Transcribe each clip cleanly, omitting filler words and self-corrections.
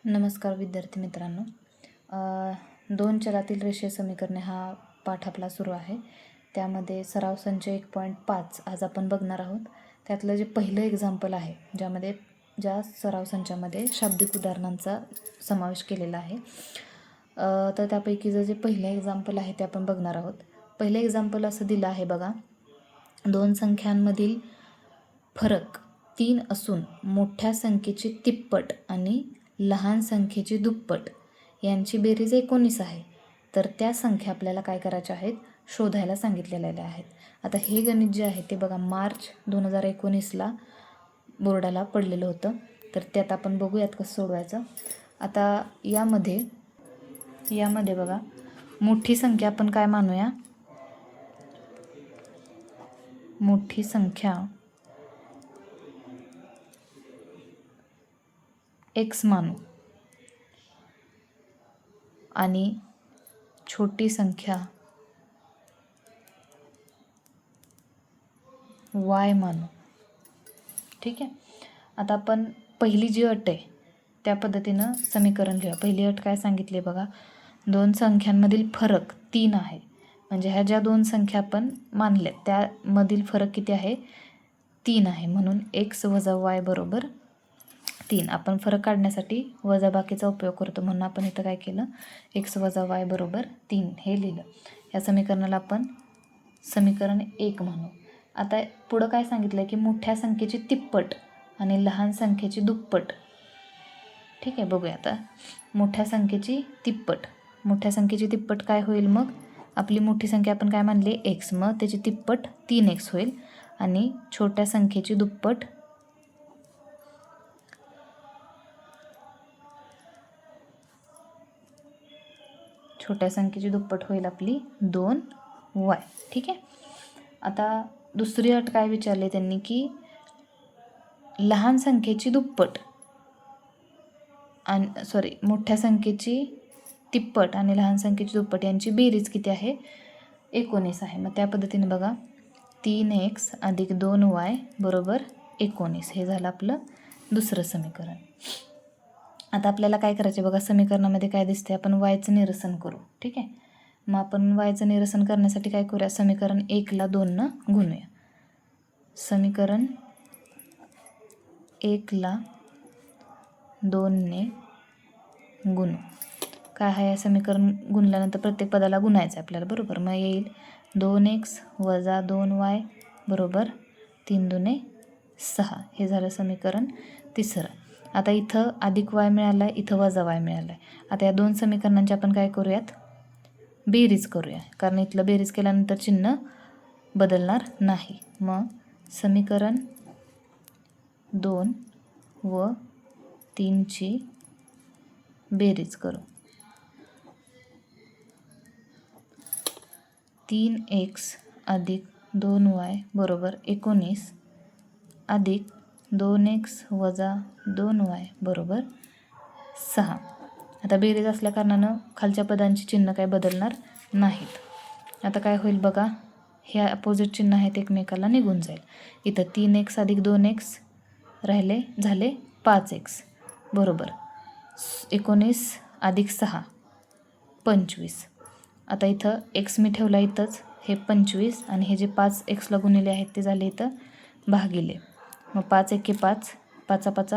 नमस्कार विद्यार्थी मित्रांनो. दोन चलातील रेषीय समीकरणे हा पाठ आपला सुरू आहे. त्यामध्ये सराव संच 1.5 आज आपण बघणार आहोत. त्यातलं जे पहिलं एक्झाम्पल आहे ज्या सराव संचामध्ये शाब्दिक उदाहरणांचा समावेश केलेला आहे. तर त्यापैकीचं जे पहिलं एक्झाम्पल आहे ते आपण बघणार आहोत. पहिलं एक्झाम्पल असं दिलं आहे बघा. दोन संख्यांमधील फरक 3 असून मोठ्या संख्येची तिप्पट आणि लहान संख्येची दुप्पट यांची बेरीज 19 आहे. तर त्या संख्या आपल्याला काय करायच्या आहेत, शोधायला सांगितलेल्या आहेत. आता हे गणित जे आहे ते बघा मार्च 2019ला बोर्डाला पडलेलं होतं. तर त्यात आपण बघूयात कसं सोडवायचं. आता यामध्ये बघा मोठी संख्या आपण काय मानूया, मोठी संख्या x मानू आणि छोटी संख्या y मानू. ठीक आहे. आता आपण पहिली जी अट आहे त्या पद्धतीनं समीकरण लिहूया. पहिली अट काय सांगितली बघा, दोन संख्यांमधील फरक 3 आहे. म्हणजे ह्या ज्या दोन संख्या आपण मानल्या त्यामधील फरक किती आहे, 3 आहे. म्हणून x वजा y बरोबर 3. आपण फरक काढण्यासाठी वजाबाकीचा उपयोग करतो, म्हणून आपण इथं काय केलं, x वजा y बरोबर 3 हे लिहिलं. या समीकरणाला आपण समीकरण 1 म्हणू. आता पुढं काय सांगितलं की मोठ्या संख्येची तिप्पट आणि लहान संख्येची दुप्पट. ठीक आहे, बघूया आता. मोठ्या संख्येची तिप्पट काय होईल, मग आपली मोठी संख्या आपण काय मानली x, मग त्याची तिप्पट 3x होईल. आणि छोट्या संख्येची दुप्पट होईल आपली 2y. ठीक आहे. आता दुसरी अट काय विचारली त्यांनी की लहान संख्येची दुप्पट आणि मोठ्या संख्येची तिप्पट आणि लहान संख्येची दुप्पट यांची बेरीज किती आहे, 19 आहे. मग त्या पद्धतीने बघा 3x अधिक 2y बरोबर 19 हे झालं आपलं दुसरं समीकरण. आता आपल्याला काय करायचे बघा, समीकरणामध्ये काय दिसते, आपण yचं निरसन करू. ठीक आहे. मग आपण yचं निरसन करण्यासाठी काय करूया, समीकरण 1ला 2नं गुणूया. समीकरण 1ला 2ने गुणू. काय आहे, समीकरण गुणल्यानंतर प्रत्येक पदाला गुणायचं आहे आपल्याला, बरोबर. मग येईल 2x वजा 2y बरोबर 3 दुने 6 हे झालं समीकरण तिसरं. आता इथं अधिक y मिळाला आहे, इथं वजा y मिळाला आहे. आता या दोन समीकरणांची आपण काय करूयात, बेरीज करूया, कारण इथलं बेरीज केल्यानंतर चिन्ह बदलणार नाही. मग समीकरण 2 व 3ची बेरीज करू. 3x अधिक 2y बरोबर 19 अधिक 2x वजा 2y बरोबर 6. आता बेरीज असल्या कारणानं खालच्या पदांची चिन्ह काय बदलणार नाहीत. आता काय होईल बघा, हे अपोजिट चिन्ह आहेत एकमेकाला निघून जाईल. इथं 3x अधिक 2x राहिले, झाले 5x बरोबर 19 अधिक 6 25. आता इथं x मी ठेवला इथंच, हे 25 आणि हे जे 5x ला गुणिले आहेत ते झाले इथं भागिले. मग 5 एके 5, 5 5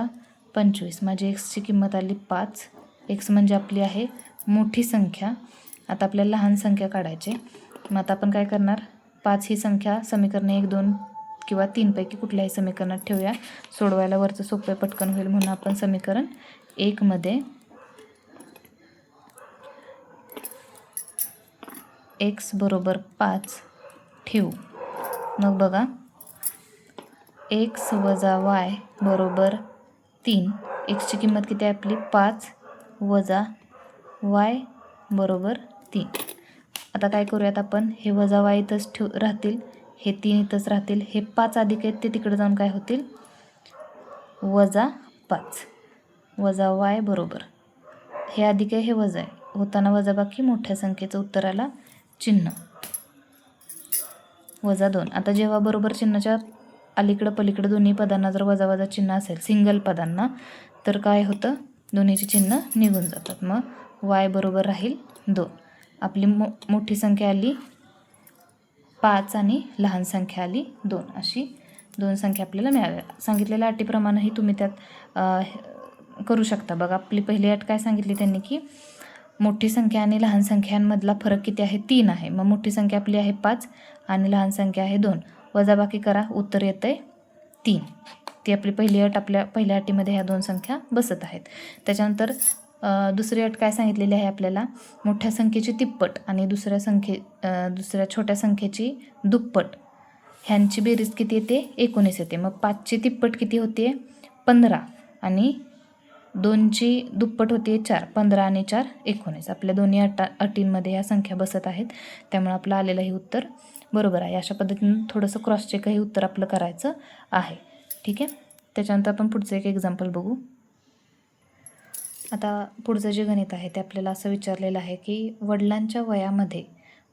25. माझी xची किंमत आली 5. x म्हणजे आपली आहे मोठी संख्या. आता आपल्याला लहान संख्या काढायची. मग आता आपण काय करणार, 5 ही संख्या समीकरण 1, 2 किंवा 3 पैकी कुठल्याही समीकरणात ठेवूया. सोडवायला वरचं सोपं पटकन होईल, म्हणून आपण समीकरण 1 मध्ये x बरोबर 5 ठेवू. मग बघा x वजा y बरोबर 3. xची किंमत किती आहे आपली 5 वजा y बरोबर 3. आता काय करूयात आपण, हे वजा y इथंच राहतील, हे 3 इथंच राहतील, हे 5 अधिक आहेत ते तिकडे जाऊन काय होतील वजा 5 वजा y बरोबर, हे अधिक आहे हे वजा आहे, होताना वजाबाकी मोठ्या संख्येचं उत्तर आला चिन्ह वजा 2. आता जेव्हा बरोबर चिन्हाच्या अलीकडं पलीकडं दोन्ही पदांना जर वजा वजा चिन्ह असेल सिंगल पदांना, तर काय होतं दोन्हीची चिन्ह निघून जातात. मग y बरोबर राहील 2. आपली मोठी संख्या आली 5 आणि लहान संख्या आली 2. अशी 2 संख्या आपल्याला मिळाल्या. सांगितलेल्या अटीप्रमाणेही तुम्ही त्यात करू शकता. बघा, आपली पहिली अट काय सांगितली त्यांनी की मोठी संख्या आणि लहान संख्यांमधला फरक किती आहे? 3 आहे. मग मोठी संख्या आपली आहे 5 आणि लहान संख्या आहे 2. वजाबाकी करा, उत्तर येतंय 3. ती आपली पहिली अट. आपल्या पहिल्या अटीमध्ये ह्या 2 संख्या बसत आहेत. त्याच्यानंतर दुसरी अट काय सांगितलेली आहे आपल्याला? मोठ्या संख्येची तिप्पट आणि दुसऱ्या छोट्या संख्येची दुप्पट ह्यांची बेरीज किती येते? 19 येते. मग 5ची तिप्पट किती होते? 15 आणि 2ची दुप्पट होते 4. 15 आणि 4 19. आपल्या दोन्ही अटींमध्ये ह्या संख्या बसत आहेत. त्यामुळे आपलं आलेलं हे उत्तर बरोबर आहे. अशा पद्धतीने थोडंसं क्रॉस चेक हे उत्तर आपलं करायचं आहे. ठीक आहे. त्याच्यानंतर आपण पुढचं एक एक्झाम्पल बघू. आता पुढचं जे गणित आहे ते आपल्याला असं विचारलेलं आहे की वडिलांच्या वयामध्ये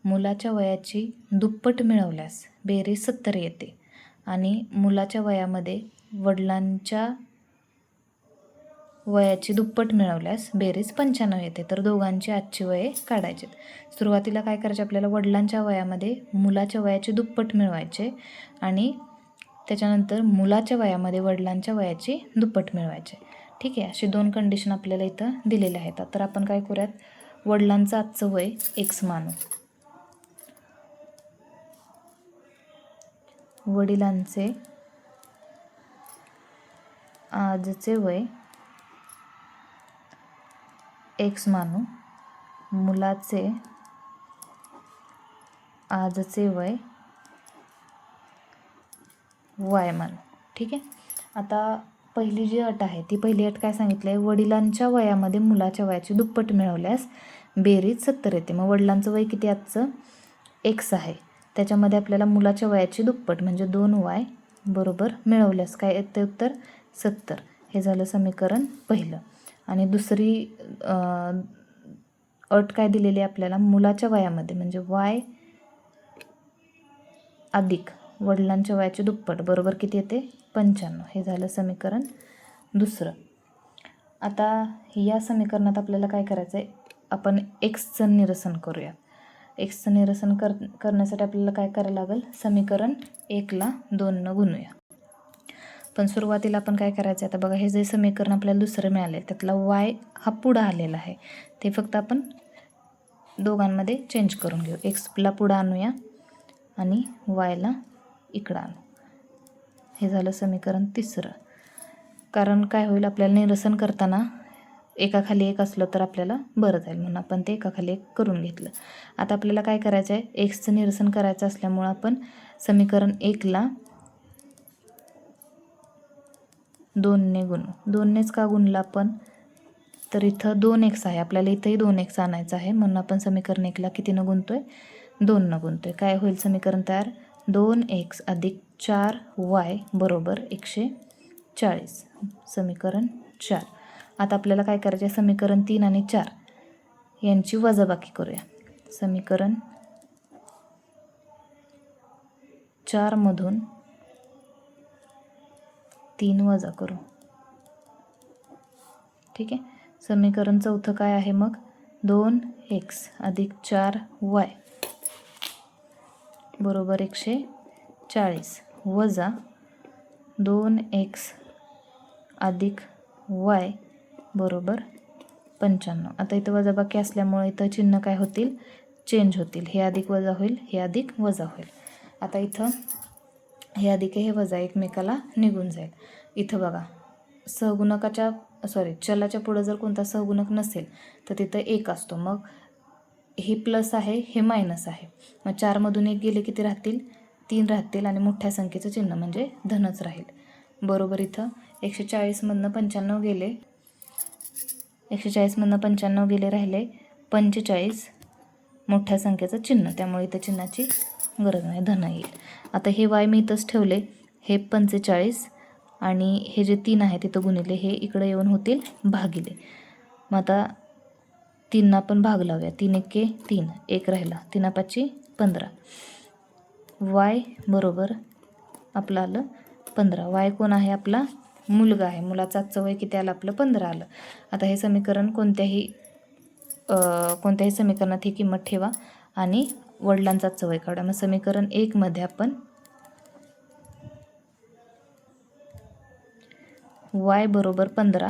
मुलाच्या वयाची दुप्पट मिळवल्यास बेरीज 70 येते आणि मुलाच्या वयामध्ये वडिलांच्या वयाची दुप्पट मिळवल्यास बेरीज 95 येते. तर दोघांची आजची वये काढायची. सुरुवातीला काय करायचे आपल्याला? वडिलांच्या वयामध्ये मुलाच्या वयाची दुप्पट मिळवायचे आणि त्याच्यानंतर मुलाच्या वयामध्ये वडिलांच्या वयाची दुप्पट मिळवायचे. ठीक आहे. अशी 2 कंडिशन आपल्याला इथं दिलेल्या आहेत. तर आपण काय करूयात? वडिलांचं आजचं वय x मानू. वडिलांचे आजचे वय x मानू. मुलाचे आजचे वय y मानू. ठीक आहे. आता पहिली जी अट आहे ती पहिली अट काय सांगितलं आहे? वडिलांच्या वयामध्ये मुलाच्या वयाची दुप्पट मिळवल्यास बेरीज 70 येते. मग वडिलांचं वय किती आजचं? x आहे. त्याच्यामध्ये आपल्याला मुलाच्या वयाची दुप्पट म्हणजे 2y बरोबर मिळवल्यास काय येतं उत्तर? 70. हे झालं समीकरण पहिलं. आणि दुसरी अट काय दिलेली आहे आपल्याला? मुलाच्या वयामध्ये म्हणजे y अधिक वडिलांच्या वयाची दुप्पट बरोबर किती येते? 95. हे झालं समीकरण दुसरं. आता या समीकरणात आपल्याला काय करायचं आहे? आपण एक्सचं निरसन करूया. एक्सचं निरसन करण्यासाठी आपल्याला काय करायला लागेल? समीकरण 1ला 2ने गुणूया. पण सुरुवातीला आपण काय करायचं आहे? आता बघा, हे जे समीकरण आपल्याला दुसरं मिळाले त्यातला y हा पुढं आलेला आहे. ते फक्त आपण दोघांमध्ये चेंज करून घेऊ. एक्सला पुढं आणूया आणि yला इकडं आणू. हे झालं समीकरण तिसरं. कारण काय होईल? आपल्याला निरसन करताना एकाखाली एक असलं तर आपल्याला बरं जाईल म्हणून आपण ते एकाखाली एक करून घेतलं. आता आपल्याला काय करायचं आहे? एक्सचं निरसन करायचं असल्यामुळं आपण समीकरण 1ला 2ने गुणू. 2नेच का गुणलं आपण? तर इथं 2x आहे. आपल्याला इथंही 2x आणायचं आहे म्हणून आपण समीकरण 1ला कितीनं गुणतोय? 2ने गुणतोय. काय होईल समीकरण तयार? 2x अधिक 4y बरोबर 140. समीकरण 4. आता आपल्याला काय करायचं आहे? समीकरण 3 आणि 4 यांची वजाबाकी करूया. समीकरण 4मधून 3 वजा करू. ठीक आहे. समीकरण चौथं काय आहे मग? 2x अधिक 4y बरोबर 140 वजा 2x अधिक y बरोबर 95. आता इथं वजाबाकी असल्यामुळे इथं चिन्ह काय होतील? चेंज होतील. हे अधिक वजा होईल, हे अधिक वजा होईल. आता इथं हे अधिक हे वजा एकमेकाला निघून जाईल. इथं बघा, चलाच्या पुढं जर कोणता सहगुणक नसेल तर तिथं 1 असतो. मग हे प्लस आहे, हे मायनस आहे. मग 4मधून 1 गेले किती राहतील? 3 राहतील आणि मोठ्या संख्येचं चिन्ह म्हणजे धनच राहील. बरोबर इथं 140मधनं 95 गेले. 140मधनं 95 गेले, राहिले 45 मोठ्या संख्येचं चिन्ह. त्यामुळे इथं चिन्हाची गरज नाही, धन येईल. आता हे y मी इथंच ठेवले. हे 45 आणि हे जे 3 आहे तिथं गुणिले हे इकडे येऊन होतील भागिले. मग आता 3 आपण भाग लावूया. 3 एके 3, 1 राहिला. 3 5 15. y बरोबर आपलं आलं 15. y कोण आहे आपला? मुलगा आहे, मुलाचं आजचं वय किती आलं आपलं 15 आलं. आता हे समीकरण कोणत्याही समीकरणात ही किंमत ठेवा आणि वडिलांचा आजचं वय काढा. मग समीकरण 1 मध्ये आपण y बरोबर 15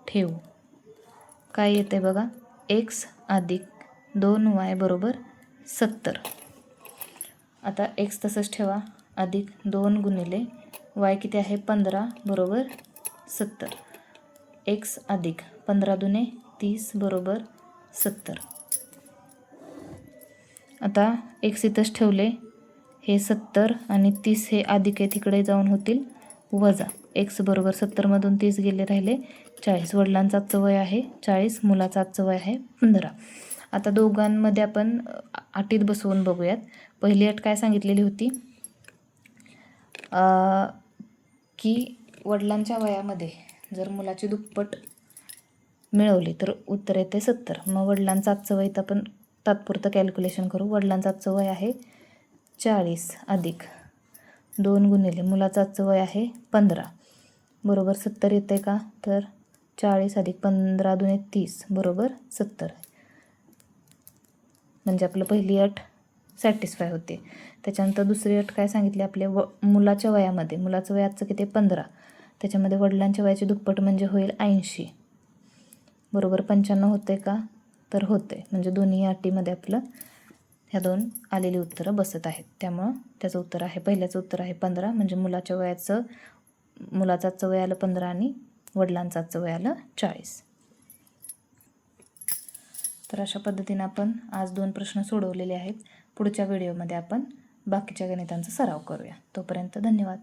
ठेवू. काय येते बघा, x अधिक 2y बरोबर 70. आता x तसंच ठेवा, अधिक 2 गुणिले y किती आहे 15 बरोबर 70. x अधिक 15 दुने 30 बरोबर 70. आता x इथंच ठेवले, हे 70 आणि 30 हे अधिक आहे तिकडे जाऊन होतील वजा. x बरोबर 70 मधून 30 गेले, राहिले 40. वडिलांचं आजचं वय आहे 40, मुलाचं आजचं वय आहे 15. आता दोघांमध्ये आपण अटीत बसवून बघूयात. पहिली अट काय सांगितलेली होती की वडिलांच्या वयामध्ये जर मुलाची दुप्पट मिळवली तर उत्तर येते 70. मग वडिलांचं आजचं वय तर आपण तात्पुरतं कॅल्क्युलेशन करू. वडिलांचं आजचं वय आहे 40 अधिक 2 गुणिले मुलाचं आजचं वय आहे 15 बरोबर 70 येते का, तर 40 अधिक 15 दुने 30 बरोबर 70. म्हणजे आपलं पहिली अट सॅटिस्फाय होते. त्याच्यानंतर दुसरी अट काय सांगितली आपल्या मुलाच्या वयामध्ये, मुलाचं वय आजचं किती 15, त्याच्यामध्ये वडिलांच्या वयाची दुप्पट म्हणजे होईल 80 बरोबर 95 होते का, तर होते. म्हणजे दोन्ही अटीमध्ये आपलं ह्या दोन आलेली उत्तरं बसत आहेत. त्यामुळं त्याचं उत्तर आहे, पहिल्याचं उत्तर आहे 15. म्हणजे मुलाचं आजचं वय आलं 15 आणि वडिलांचं आजचं वय आलं 40. तर अशा पद्धतीने आपण आज 2 प्रश्न सोडवलेले आहेत. पुढच्या व्हिडिओमध्ये आपण बाकीच्या गणितांचा सराव करूया. तोपर्यंत धन्यवाद.